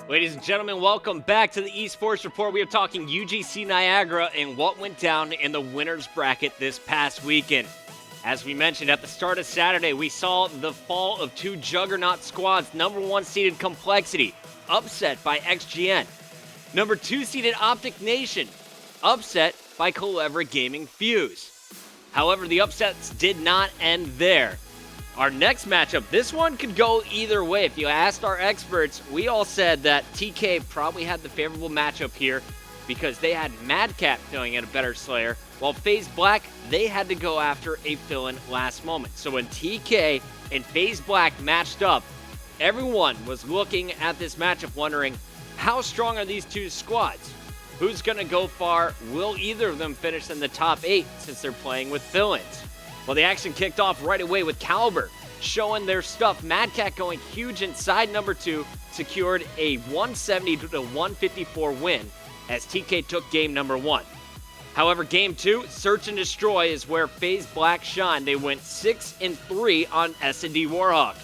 Ladies and gentlemen, welcome back to the eSports Report. We are talking UGC Niagara and what went down in the winner's bracket this past weekend. As we mentioned at the start of Saturday, we saw the fall of two juggernaut squads. Number 1 seeded Complexity, upset by XGN. Number 2 seeded Optic Nation, upset by Clever Gaming Fuse. However, the upsets did not end there. Our next matchup, this one could go either way. If you asked our experts, we all said that TK probably had the favorable matchup here because they had Madcat filling in a better Slayer, while FaZe Black, they had to go after a fill-in last moment. So when TK and FaZe Black matched up, everyone was looking at this matchup wondering, how strong are these two squads? Who's going to go far? Will either of them finish in the top 8 since they're playing with fill-ins? Well, the action kicked off right away with Caliber showing their stuff. Madcat going huge inside number 2, secured a 170 to 154 win as TK took game number 1. However, game 2, Search and Destroy, is where FaZe Black shined. They went 6-3 on S&D Warhawk.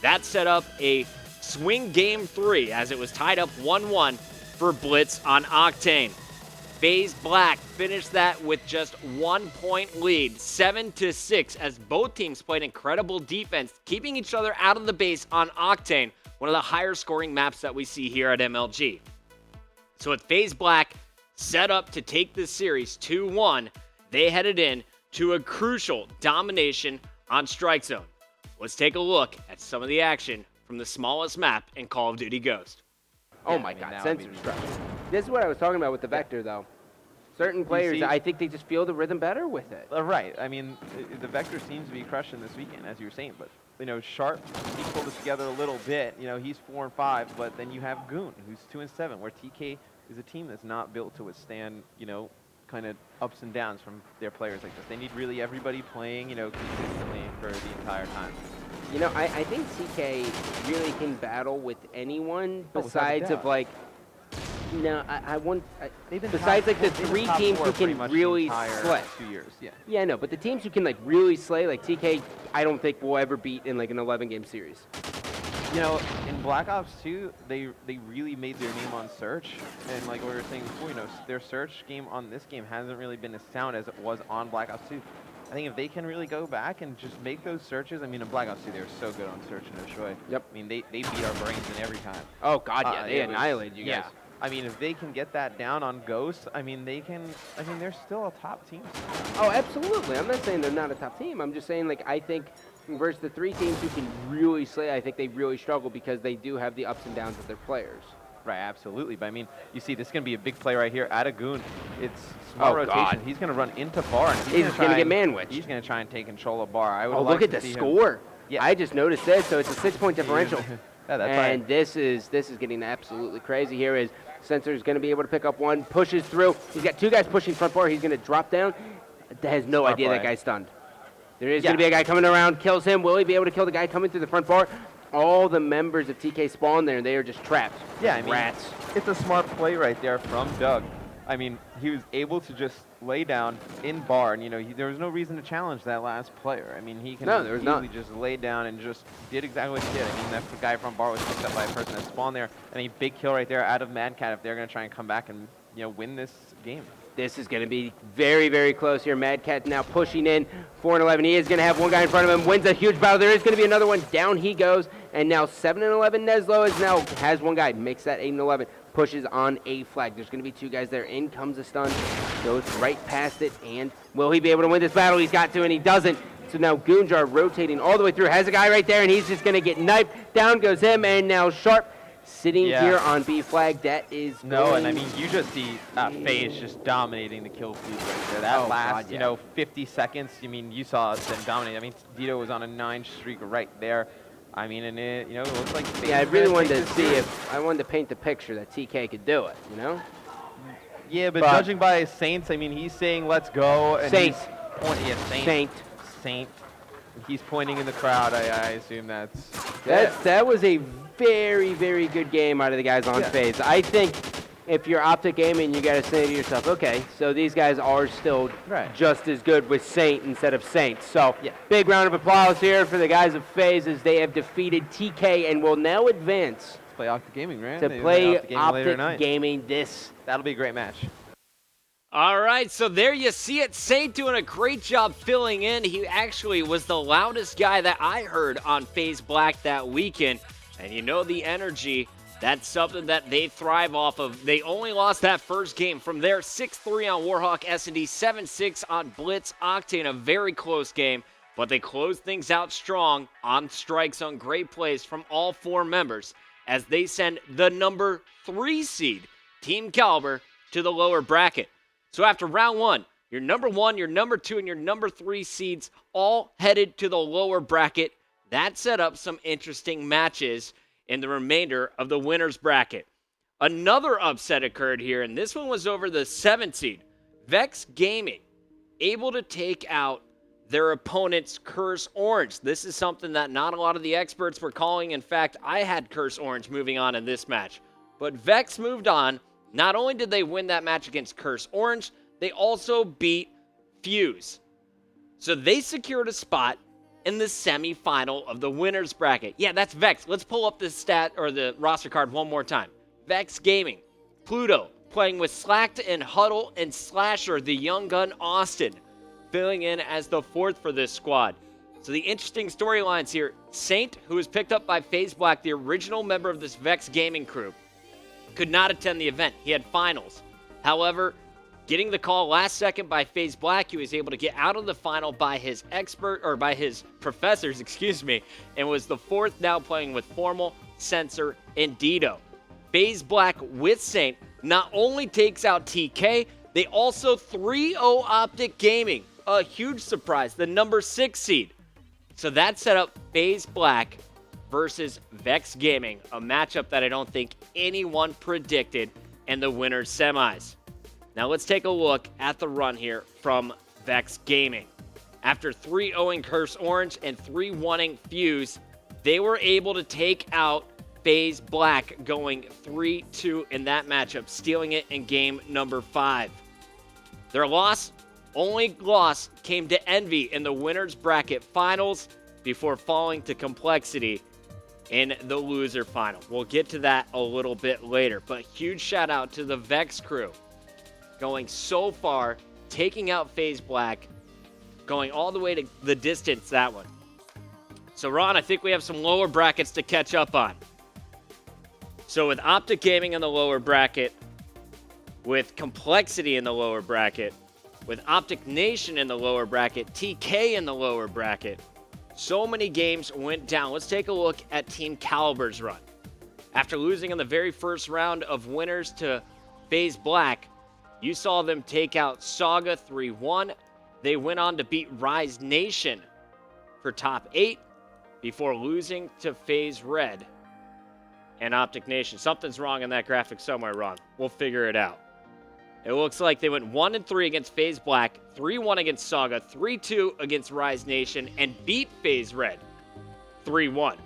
That set up a swing game 3 as it was tied up 1-1 for Blitz on Octane. FaZe Black finished that with just 1 point lead, 7-6, as both teams played incredible defense, keeping each other out of the base on Octane, one of the higher scoring maps that we see here at MLG. So with FaZe Black set up to take this series 2-1, they headed in to a crucial domination on Strike Zone. Let's take a look at some of the action from the smallest map in Call of Duty Ghost. Oh my God, Sensor Strike. This is what I was talking about with the Vector, though. Certain players, I think they just feel the rhythm better with it. Right. I mean, the Vector seems to be crushing this weekend, as you were saying. But, you know, Sharp, he pulled this together a little bit. You know, he's 4-5. But then you have Goon, who's 2-7, where TK is a team that's not built to withstand, you know, kind of ups and downs from their players like this. They need really everybody playing, you know, consistently for the entire time. You know, I think TK really can battle with anyone besides of like, no, besides like the 3 teams who can really slay. 2 years, yeah. Yeah, no, but the teams who can like really slay, like TK, I don't think will ever beat in like an 11-game series. You know, in Black Ops 2, they really made their name on Search, and like we were saying before, you know, their Search game on this game hasn't really been as sound as it was on Black Ops 2. I think if they can really go back and just make those searches, I mean, in Black Ops 2, they were so good on Search and Destroy. Yep. I mean, they beat our brains in every time. Oh, God, yeah, they annihilated you guys. Yeah. I mean, if they can get that down on Ghost, I mean, they're still a top team. Oh, absolutely. I'm not saying they're not a top team. I'm just saying, like, I think versus the 3 teams who can really slay, I think they really struggle because they do have the ups and downs of their players. Right, absolutely. But I mean, you see, this is going to be a big play right here at a Goon. It's small rotation. God. He's going to run into Bar. And he's going to get man-witched. He's going to try and take control of Bar. I would look at the score. Yeah. I just noticed this, so it's a 6-point differential. Yeah, that's and right. this is getting absolutely crazy here. Is Sensor is going to be able to pick up one, pushes through. He's got 2 guys pushing front bar. He's going to drop down. Has no idea that guy's stunned. There is going to be a guy coming around, kills him. Will he be able to kill the guy coming through the front bar? All the members of TK spawn there, and they are just trapped. Yeah, I mean, rats. It's a smart play right there from Doug. I mean, he was able to just lay down in bar, and, you know, there was no reason to challenge that last player. I mean, he can easily just lay down and just did exactly what he did. I mean, that guy from bar was picked up by a person that spawned there, and a big kill right there out of Madcat if they're going to try and come back and, you know, win this game. This is going to be very, very close here. Madcat now pushing in, 4-11. He is going to have one guy in front of him, wins a huge battle. There is going to be another one. Down he goes, and now 7-11. Neslo is now has one guy, makes that 8-11, pushes on a flag. There's going to be 2 guys there. In comes a stun, goes right past it, and will he be able to win this battle? He's got to, and he doesn't. So now Goonjar rotating all the way through, has a guy right there, and he's just going to get knifed. Down goes him, and now Sharp sitting here on B flag. That is and I mean, you just see FaZe just dominating the kill feed right there. That last, you know, 50 seconds, I mean, you saw them dominate. I mean, Dito was on a 9 streak right there. I mean, and it, you know, it looks like FaZe. Yeah, I really wanted to see if I wanted to paint the picture that TK could do it, you know? Yeah, but judging by Saints, I mean, he's saying, let's go. And Saint. Saint. He's pointing in the crowd. I assume that's that was a very, very good game out of the guys on FaZe. I think if you're Optic Gaming, you got to say to yourself, okay, so these guys are still just as good with Saint instead of Saints. So big round of applause here for the guys of FaZe as they have defeated TK and will now advance play Octa Gaming, right? to They play Octa Gaming later Optic tonight. Gaming this. That'll be a great match. All right, so there you see it. Saint doing a great job filling in. He actually was the loudest guy that I heard on FaZe Black that weekend. And you know the energy, that's something that they thrive off of. They only lost that first game. From there, 6-3 on Warhawk S&D, 7-6 on Blitz Octane, a very close game. But they closed things out strong on strikes on great plays from all 4 members as they send the number 3 seed, Team Caliber, to the lower bracket. So after round 1, your number 1, your number 2, and your number 3 seeds all headed to the lower bracket. That set up some interesting matches in the remainder of the winner's bracket. Another upset occurred here, and this one was over the 7th seed. Vex Gaming able to take out their opponent's Curse Orange. This is something that not a lot of the experts were calling. In fact, I had Curse Orange moving on in this match. But Vex moved on. Not only did they win that match against Curse Orange, they also beat FaZe. So they secured a spot in the semifinal of the winner's bracket. Yeah, that's Vex. Let's pull up the stat or the roster card one more time. Vex Gaming, Pluto, playing with Slacked and Huddle and Slasher, the young gun Austin, filling in as the 4th for this squad. So the interesting storylines here, Saint, who was picked up by FaZe Black, the original member of this Vex Gaming crew, could not attend the event. He had finals. However, getting the call last second by FaZe Black, he was able to get out of the final by his professors, and was the 4th now playing with Formal, Sensor, and Dito. FaZe Black with Saint not only takes out TK, they also 3-0 Optic Gaming. A huge surprise, the number 6 seed. So that set up FaZe Black versus Vex Gaming, a matchup that I don't think anyone predicted in the winner's semis. Now let's take a look at the run here from Vex Gaming. After 3-0ing Curse Orange and 3-1ing FaZe, they were able to take out FaZe Black, going 3-2 in that matchup, stealing it in game number 5. Their only loss came to Envy in the winner's bracket finals before falling to Complexity in the loser final. We'll get to that a little bit later, but huge shout out to the Vex crew going so far, taking out FaZe Black, going all the way to the distance, that one. So Ron, I think we have some lower brackets to catch up on. So with Optic Gaming in the lower bracket, with Complexity in the lower bracket, with Optic Nation in the lower bracket, TK in the lower bracket, so many games went down. Let's take a look at Team Caliber's run. After losing in the very first round of winners to FaZe Black, you saw them take out Saga 3-1. They went on to beat Rise Nation for top 8 before losing to FaZe Red and Optic Nation. Something's wrong in that graphic somewhere, Ron. We'll figure it out. It looks like they went 1-3 against FaZe Black, 3-1 against Saga, 3-2 against Rise Nation, and beat FaZe Red 3-1.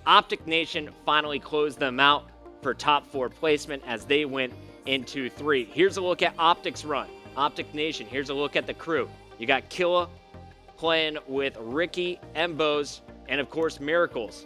Optic Nation finally closed them out for top 4 placement as they went into 3. Here's a look at Optic's run. Optic Nation, here's a look at the crew. You got Killa playing with Ricky, Embos, and of course Miracles.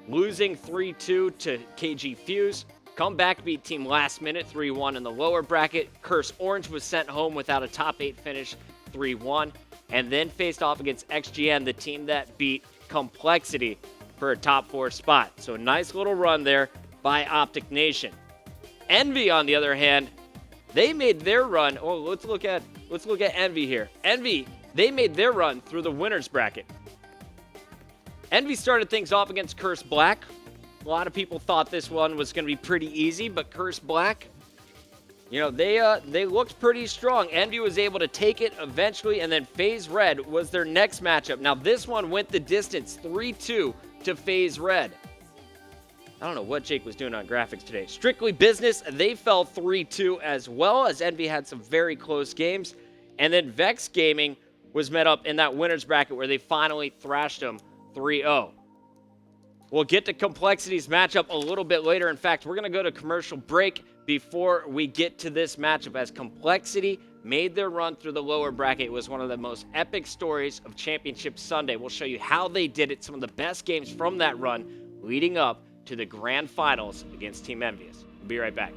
Losing 3-2 to KG Fuse. Come back, beat Team Last Minute 3-1 in the lower bracket. Curse Orange was sent home without a top 8 finish 3-1. And then faced off against XGN, the team that beat Complexity for a top 4 spot. So a nice little run there by Optic Nation. Envy, on the other hand, they made their run. Oh, let's look at Envy here. Envy, they made their run through the winner's bracket. Envy started things off against Curse Black. A lot of people thought this one was going to be pretty easy, but Curse Black, they looked pretty strong. Envy was able to take it eventually, and then FaZe Red was their next matchup. Now, this one went the distance, 3-2 to FaZe Red. I don't know what Jake was doing on graphics today. Strictly Business, they fell 3-2 as well, as Envy had some very close games. And then Vex Gaming was met up in that winner's bracket where they finally thrashed them 3-0. We'll get to Complexity's matchup a little bit later. In fact, we're going to go to commercial break before we get to this matchup, as Complexity made their run through the lower bracket. It was one of the most epic stories of Championship Sunday. We'll show you how they did it, some of the best games from that run leading up to the grand finals against Team Envious. We'll be right back.